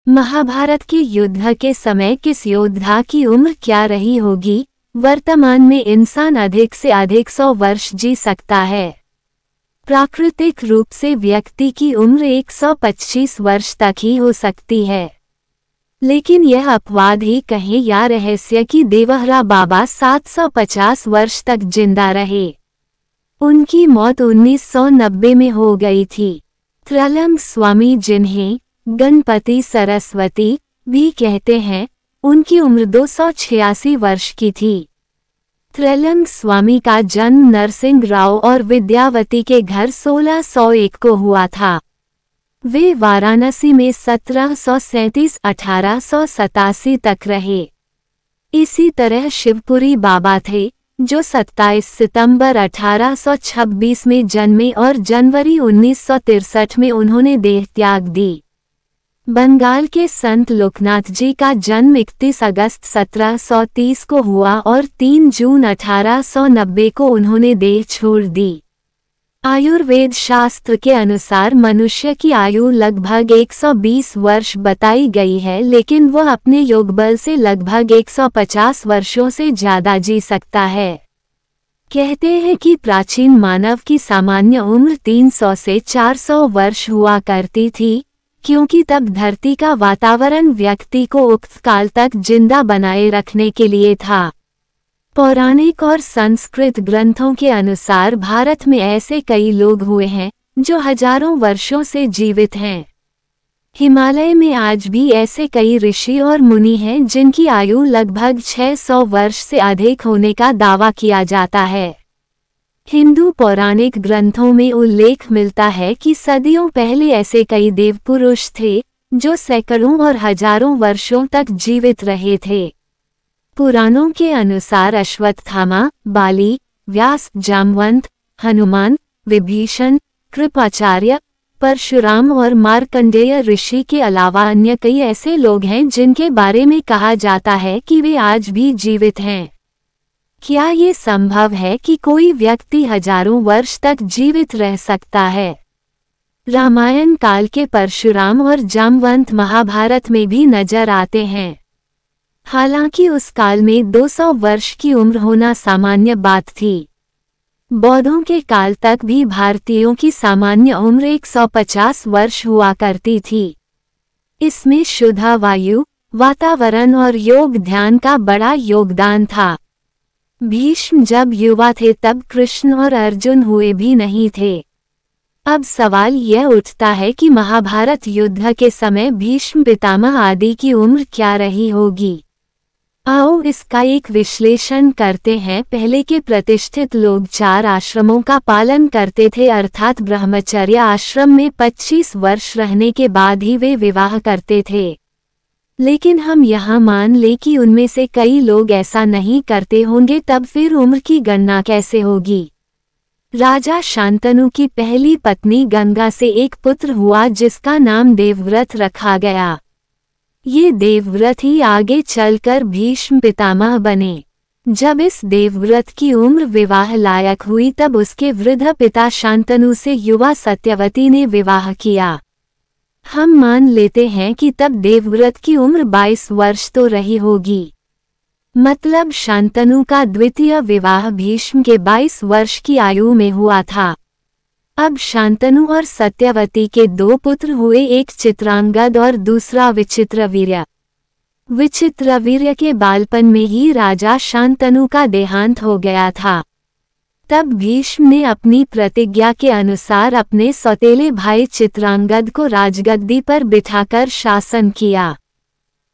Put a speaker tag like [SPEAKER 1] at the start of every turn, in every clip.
[SPEAKER 1] महाभारत के युद्ध के समय किस योद्धा की उम्र क्या रही होगी? वर्तमान में इंसान अधिक से अधिक 100 वर्ष जी सकता है। प्राकृतिक रूप से व्यक्ति की उम्र 125 वर्ष तक ही हो सकती है, लेकिन यह अपवाद ही कहें या रहस्य कि देवहरा बाबा 750 वर्ष तक जिंदा रहे। उनकी मौत 1990 में हो गई थी। त्रिलंग स्वामी, जिन्हें गणपति सरस्वती भी कहते हैं, उनकी उम्र 286 वर्ष की थी। त्रिलंग स्वामी का जन्म नरसिंह राव और विद्यावती के घर 1601 को हुआ था। वे वाराणसी में 1737-1887 तक रहे। इसी तरह शिवपुरी बाबा थे, जो 27 सितंबर 1826 में जन्मे और जनवरी 1963 में उन्होंने देह त्याग दी। बंगाल के संत लोकनाथ जी का जन्म 31 अगस्त 1730 को हुआ और 3 जून 1890 को उन्होंने देह छोड़ दी। आयुर्वेद शास्त्र के अनुसार मनुष्य की आयु लगभग 120 वर्ष बताई गई है, लेकिन वह अपने योगबल से लगभग 150 वर्षों से ज्यादा जी सकता है। कहते हैं कि प्राचीन मानव की सामान्य उम्र 300 से 400 वर्ष हुआ करती थी, क्योंकि तब धरती का वातावरण व्यक्ति को उक्त काल तक जिंदा बनाए रखने के लिए था। पौराणिक और संस्कृत ग्रंथों के अनुसार भारत में ऐसे कई लोग हुए हैं जो हजारों वर्षों से जीवित हैं। हिमालय में आज भी ऐसे कई ऋषि और मुनि हैं जिनकी आयु लगभग 600 वर्ष से अधिक होने का दावा किया जाता है। हिंदू पौराणिक ग्रंथों में उल्लेख मिलता है कि सदियों पहले ऐसे कई देव पुरुष थे जो सैकड़ों और हजारों वर्षों तक जीवित रहे थे। पुराणों के अनुसार अश्वत्थामा, बाली, व्यास, जामवंत, हनुमान, विभीषण, कृपाचार्य, परशुराम और मार्कंडेय ऋषि के अलावा अन्य कई ऐसे लोग हैं जिनके बारे में कहा जाता है कि वे आज भी जीवित हैं। क्या ये संभव है कि कोई व्यक्ति हजारों वर्ष तक जीवित रह सकता है? रामायण काल के परशुराम और जामवंत महाभारत में भी नजर आते हैं। हालांकि उस काल में 200 वर्ष की उम्र होना सामान्य बात थी। बौद्धों के काल तक भी भारतीयों की सामान्य उम्र 150 वर्ष हुआ करती थी। इसमें शुद्ध वायु, वातावरण और योग ध्यान का बड़ा योगदान था। भीष्म जब युवा थे तब कृष्ण और अर्जुन हुए भी नहीं थे। अब सवाल यह उठता है कि महाभारत युद्ध के समय भीष्म पितामह आदि की उम्र क्या रही होगी। आओ इसका एक विश्लेषण करते हैं। पहले के प्रतिष्ठित लोग 4 आश्रमों का पालन करते थे, अर्थात ब्रह्मचर्य आश्रम में 25 वर्ष रहने के बाद ही वे विवाह करते थे। लेकिन हम यहाँ मान लें कि उनमें से कई लोग ऐसा नहीं करते होंगे, तब फिर उम्र की गणना कैसे होगी? राजा शांतनु की पहली पत्नी गंगा से एक पुत्र हुआ जिसका नाम देवव्रत रखा गया। ये देवव्रत ही आगे चलकर भीष्म पितामह बने। जब इस देवव्रत की उम्र विवाह लायक हुई तब उसके वृद्ध पिता शांतनु से युवा सत्यवती ने विवाह किया। हम मान लेते हैं कि तब देवव्रत की उम्र 22 वर्ष तो रही होगी। मतलब शांतनु का द्वितीय विवाह भीष्म के 22 वर्ष की आयु में हुआ था। अब शांतनु और सत्यवती के 2 पुत्र हुए, एक चित्रांगद और दूसरा विचित्रवीर्य। विचित्रवीर्य के बालपन में ही राजा शांतनु का देहांत हो गया था। तब भीष्म ने अपनी प्रतिज्ञा के अनुसार अपने सौतेले भाई चित्रांगद को राजगद्दी पर बिठाकर शासन किया।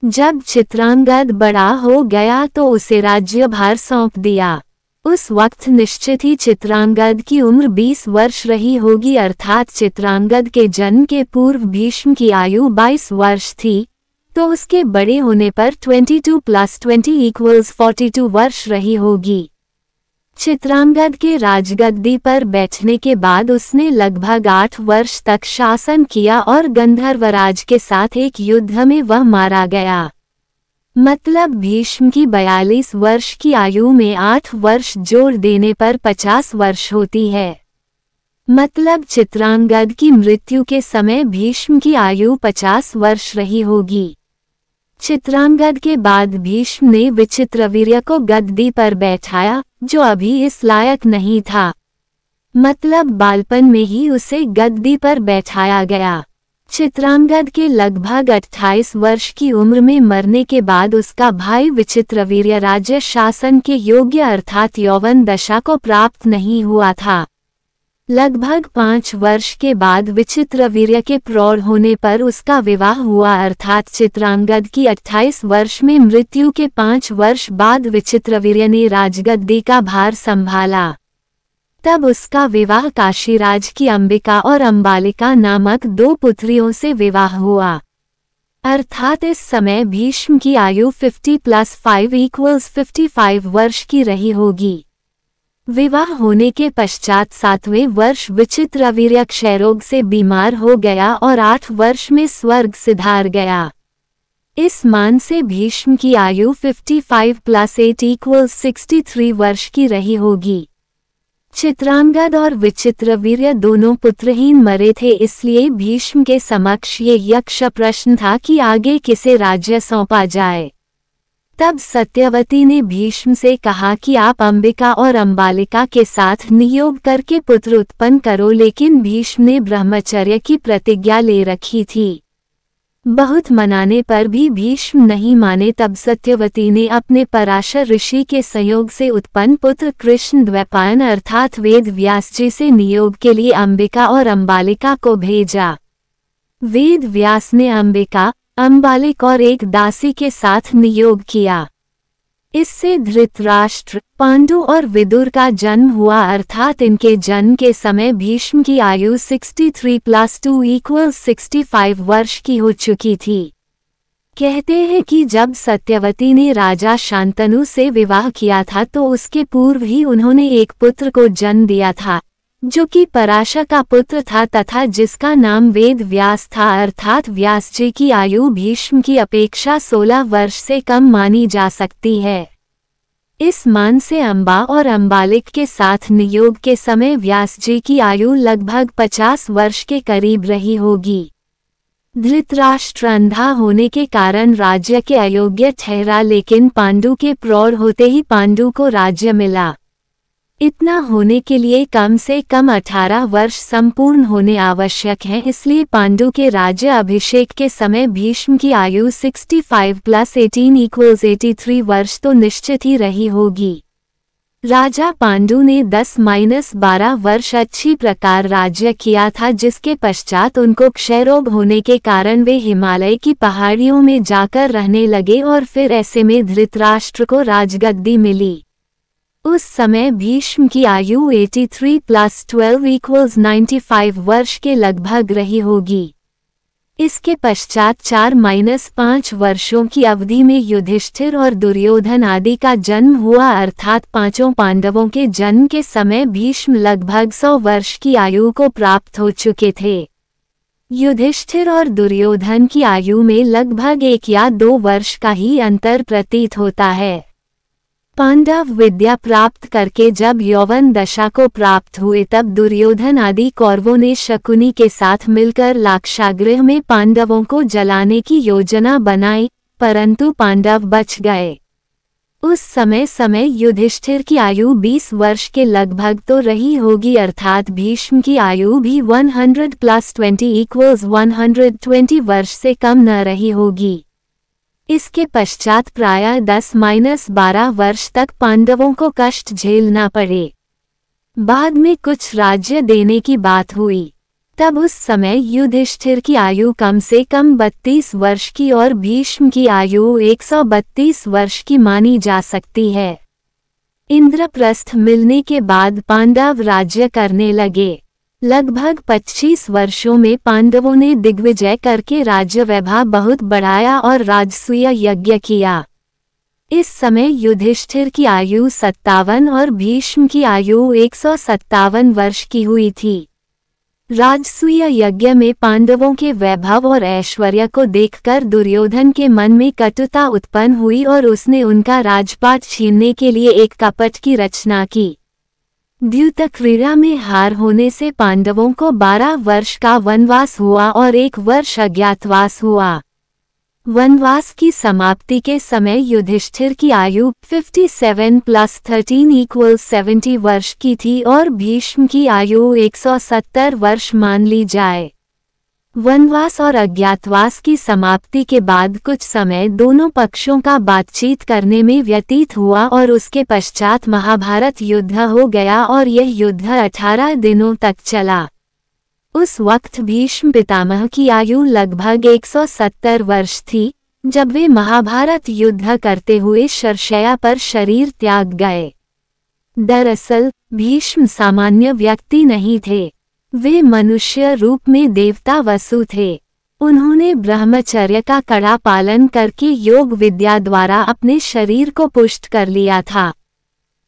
[SPEAKER 1] जब चित्रांगद बड़ा हो गया तो उसे राज्यभार सौंप दिया। उस वक्त निश्चित ही चित्रांगद की उम्र 20 वर्ष रही होगी, अर्थात चित्रांगद के जन्म के पूर्व भीष्म की आयु 22 वर्ष थी, तो उसके बड़े होने पर 22 + 20 = 42 वर्ष रही होगी। चित्रांगद के राजगद्दी पर बैठने के बाद उसने लगभग 8 वर्ष तक शासन किया और गंधर्वराज के साथ एक युद्ध में वह मारा गया। मतलब भीष्म की 42 वर्ष की आयु में 8 वर्ष जोड़ देने पर 50 वर्ष होती है। मतलब चित्रांगद की मृत्यु के समय भीष्म की आयु 50 वर्ष रही होगी। चित्रांगद के बाद भीष्म ने विचित्रवीर्य को गद्दी पर बैठाया, जो अभी इस लायक नहीं था। मतलब बालपन में ही उसे गद्दी पर बैठाया गया। चित्रांगद के लगभग 28 वर्ष की उम्र में मरने के बाद उसका भाई विचित्रवीर्य राज्य शासन के योग्य अर्थात यौवन दशा को प्राप्त नहीं हुआ था। लगभग 5 वर्ष के बाद विचित्रवीर्य के प्रौढ़ होने पर उसका विवाह हुआ अर्थात चित्रांगद की 28 वर्ष में मृत्यु के 5 वर्ष बाद विचित्रवीर्य ने राजगद्दी का भार संभाला। तब उसका विवाह काशीराज की अंबिका और अंबालिका नामक 2 पुत्रियों से विवाह हुआ। अर्थात इस समय भीष्म की आयु 50 + 5 = 55 वर्ष की रही होगी। विवाह होने के पश्चात 7वें वर्ष विचित्रवीर्य क्षयरोग से बीमार हो गया और 8 वर्ष में स्वर्ग सिधार गया। इस मान से भीष्म की आयु 55 + 8 = 63 वर्ष की रही होगी। चित्रांगद और विचित्रवीर्य दोनों पुत्रहीन मरे थे, इसलिए भीष्म के समक्ष ये यक्ष प्रश्न था कि आगे किसे राज्य सौंपा जाए। तब सत्यवती ने भीष्म से कहा कि आप अंबिका और अंबालिका के साथ नियोग करके पुत्र उत्पन्न करो, लेकिन भीष्म ने ब्रह्मचर्य की प्रतिज्ञा ले रखी थी। बहुत मनाने पर भी भीष्म नहीं माने। तब सत्यवती ने अपने पराशर ऋषि के संयोग से उत्पन्न पुत्र कृष्ण द्वैपायन अर्थात वेद व्यास जी से नियोग के लिए अंबिका और अंबालिका को भेजा। वेद व्यास ने अंबिका, अंबालिक और एक दासी के साथ नियोग किया। इससे धृतराष्ट्र, पांडु और विदुर का जन्म हुआ अर्थात इनके जन्म के समय भीष्म की आयु 63 + 2 = 65 वर्ष की हो चुकी थी। कहते हैं कि जब सत्यवती ने राजा शांतनु से विवाह किया था तो उसके पूर्व ही उन्होंने एक पुत्र को जन्म दिया था, जो कि पराशर का पुत्र था तथा जिसका नाम वेद व्यास था अर्थात व्यास जी की आयु भीष्म की अपेक्षा 16 वर्ष से कम मानी जा सकती है। इस मान से अंबा और अंबालिक के साथ नियोग के समय व्यास जी की आयु लगभग 50 वर्ष के करीब रही होगी। धृतराष्ट्र अंधा होने के कारण राज्य के अयोग्य ठहरा, लेकिन पांडु के प्रौढ़ होते ही पांडु को राज्य मिला। इतना होने के लिए कम से कम 18 वर्ष संपूर्ण होने आवश्यक हैं, इसलिए पांडु के राज्य अभिषेक के समय भीष्म की आयु 65 + 18 = 83 वर्ष तो निश्चित ही रही होगी। राजा पांडु ने 10-12 वर्ष अच्छी प्रकार राज्य किया था, जिसके पश्चात उनको क्षयरोग होने के कारण वे हिमालय की पहाड़ियों में जाकर रहने लगे और फिर ऐसे में धृतराष्ट्र को राजगद्दी मिली। उस समय भीष्म की आयु 83 + 12 = 95 वर्ष के लगभग रही होगी। इसके पश्चात 4-5 वर्षों की अवधि में युधिष्ठिर और दुर्योधन आदि का जन्म हुआ अर्थात 5 पांडवों के जन्म के समय भीष्म लगभग 100 वर्ष की आयु को प्राप्त हो चुके थे। युधिष्ठिर और दुर्योधन की आयु में लगभग 1 या 2 वर्ष का ही अंतर प्रतीत होता है। पांडव विद्या प्राप्त करके जब यौवन दशा को प्राप्त हुए तब दुर्योधन आदि कौरवों ने शकुनी के साथ मिलकर लाक्षागृह में पांडवों को जलाने की योजना बनाई, परंतु पांडव बच गए। उस समय युधिष्ठिर की आयु 20 वर्ष के लगभग तो रही होगी अर्थात भीष्म की आयु भी 100 + 20 = 120 वर्ष से कम न रही होगी। इसके पश्चात प्रायः 10-12 वर्ष तक पांडवों को कष्ट झेलना पड़े। बाद में कुछ राज्य देने की बात हुई। तब उस समय युधिष्ठिर की आयु कम से कम 32 वर्ष की और भीष्म की आयु 132 वर्ष की मानी जा सकती है। इंद्रप्रस्थ मिलने के बाद पांडव राज्य करने लगे। लगभग 25 वर्षों में पांडवों ने दिग्विजय करके राज्य वैभव बहुत बढ़ाया और राजसूय यज्ञ किया। इस समय युधिष्ठिर की आयु 57 और भीष्म की आयु 157 वर्ष की हुई थी। राजसूय यज्ञ में पांडवों के वैभव और ऐश्वर्य को देखकर दुर्योधन के मन में कटुता उत्पन्न हुई और उसने उनका राजपाट छीनने के लिए एक कपट की रचना की। द्यूतक्रीड़ा में हार होने से पांडवों को 12 वर्ष का वनवास हुआ और 1 वर्ष अज्ञातवास हुआ। वनवास की समाप्ति के समय युधिष्ठिर की आयु 57 + 13 = 70 वर्ष की थी और भीष्म की आयु 170 वर्ष मान ली जाए। वनवास और अज्ञातवास की समाप्ति के बाद कुछ समय दोनों पक्षों का बातचीत करने में व्यतीत हुआ और उसके पश्चात महाभारत युद्ध हो गया और यह युद्ध 18 दिनों तक चला। उस वक्त भीष्म पितामह की आयु लगभग 170 वर्ष थी जब वे महाभारत युद्ध करते हुए शरशय्या पर शरीर त्याग गए। दरअसल भीष्म सामान्य व्यक्ति नहीं थे, वे मनुष्य रूप में देवता वसु थे। उन्होंने ब्रह्मचर्य का कड़ा पालन करके योग विद्या द्वारा अपने शरीर को पुष्ट कर लिया था।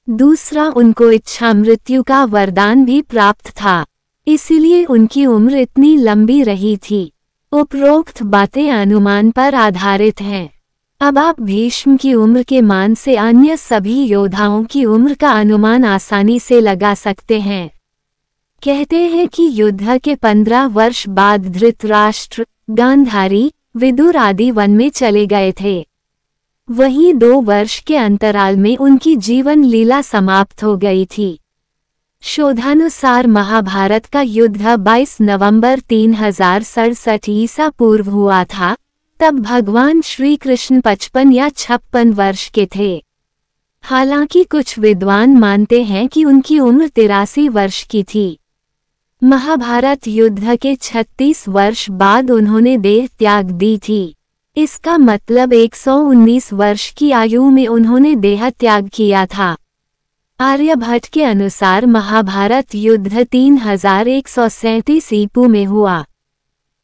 [SPEAKER 1] दूसरा, उनको इच्छा मृत्यु का वरदान भी प्राप्त था, इसीलिए उनकी उम्र इतनी लंबी रही थी। उपरोक्त बातें अनुमान पर आधारित हैं। अब आप भीष्म की उम्र के मान से अन्य सभी योद्धाओं की उम्र का अनुमान आसानी से लगा सकते हैं। कहते हैं कि युद्ध के 15 वर्ष बाद धृतराष्ट्र, गांधारी, विदुर आदि वन में चले गए थे। वहीं 2 वर्ष के अंतराल में उनकी जीवन लीला समाप्त हो गई थी। शोधानुसार महाभारत का युद्ध 22 नवंबर 3067 ईसा पूर्व हुआ था। तब भगवान श्री कृष्ण 55 या 56 वर्ष के थे। हालांकि कुछ विद्वान मानते हैं कि उनकी उम्र 83 वर्ष की थी। महाभारत युद्ध के 36 वर्ष बाद उन्होंने देह त्याग दी थी। इसका मतलब 119 वर्ष की आयु में उन्होंने देह त्याग किया था। आर्यभट्ट के अनुसार महाभारत युद्ध 3137 ईपू में हुआ।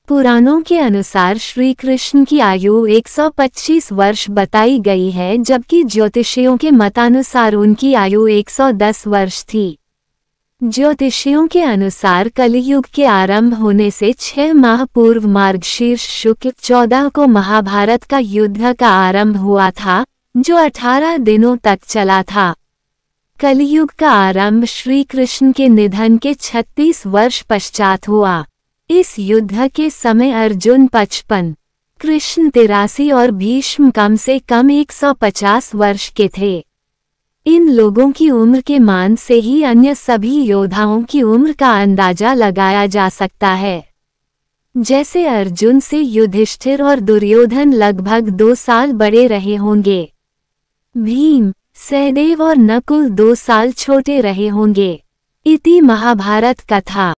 [SPEAKER 1] पुराणों के अनुसार श्री कृष्ण की आयु 125 वर्ष बताई गई है, जबकि ज्योतिषियों के मतानुसार उनकी आयु 110 वर्ष थी। ज्योतिषियों के अनुसार कलियुग के आरंभ होने से 6 माह पूर्व मार्गशीर्ष शुक्ल 14 को महाभारत का युद्ध का आरंभ हुआ था, जो 18 दिनों तक चला था। कलियुग का आरंभ श्री कृष्ण के निधन के 36 वर्ष पश्चात हुआ। इस युद्ध के समय अर्जुन 55, कृष्ण 83 और भीष्म कम से कम 150 वर्ष के थे। इन लोगों की उम्र के मान से ही अन्य सभी योद्धाओं की उम्र का अंदाजा लगाया जा सकता है। जैसे अर्जुन से युधिष्ठिर और दुर्योधन लगभग 2 साल बड़े रहे होंगे। भीम, सहदेव और नकुल 2 साल छोटे रहे होंगे। इति महाभारत कथा।